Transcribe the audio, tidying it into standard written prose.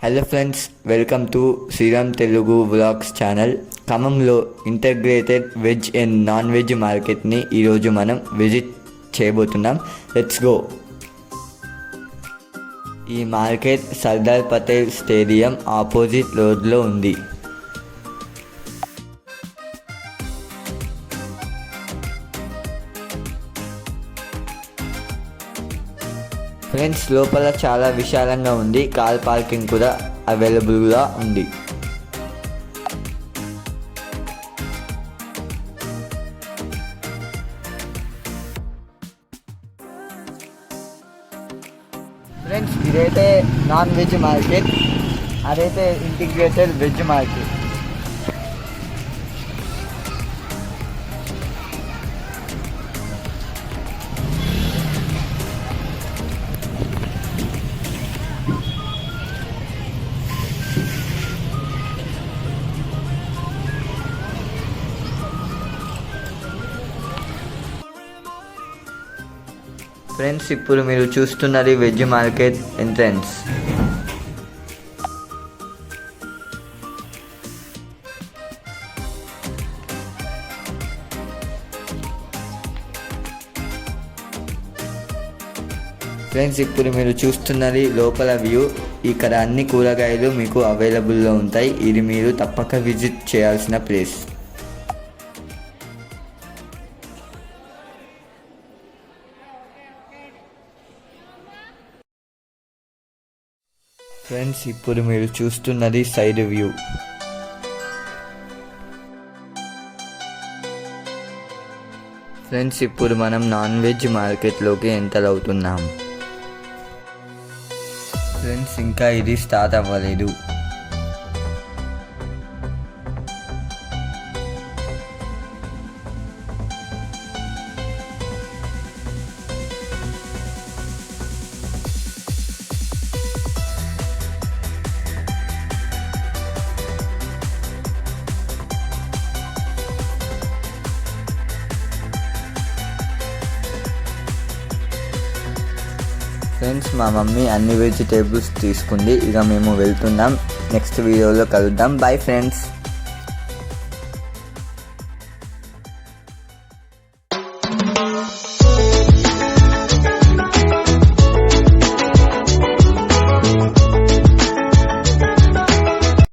Hello friends, welcome to Sriram Telugu vlogs channel. ఖమ్మంలో integrated veg and non veg మార్కెట్ని ఈరోజు మనం విజిట్ చేయబోతున్నాం. Let's go. ఈ market Sardar Patel stadium opposite రోడ్లో ఉంది. ఫ్రెండ్స్, లోపల చాలా విశాలంగా ఉంది. కార్ పార్కింగ్ కూడా అవైలబుల్గా ఉంది. ఫ్రెండ్స్, ఇదైతే నాన్ వెజ్ మార్కెట్, అదైతే ఇంటిగ్రేటెడ్ వెజ్ మార్కెట్. ఫ్రెండ్స్, ఇప్పుడు మీరు చూస్తున్నది వెజ్ మార్కెట్ ఎంట్రన్స్. ఫ్రెండ్స్, ఇప్పుడు మీరు చూస్తున్నది లోపల వ్యూ. ఇక్కడ అన్ని కూరగాయలు మీకు అవైలబుల్లో ఉంటాయి. ఇది మీరు తప్పక విజిట్ చేయాల్సిన ప్లేస్. ఫ్రెండ్స్, ఇప్పుడు మీరు చూస్తున్నది సైడ్ వ్యూ. ఫ్రెండ్స్, ఇప్పుడు మనం నాన్ వెజ్ మార్కెట్లోకి ఎంటర్ అవుతున్నాం. ఫ్రెండ్స్, ఇంకా ఇది స్టార్ట్ అవ్వలేదు. ఫ్రెండ్స్, మా మమ్మీ అన్ని వెజిటేబుల్స్ తీసుకుంది. ఇక మేము వెళ్తున్నాం. నెక్స్ట్ వీడియోలో కలుద్దాం. Bye friends.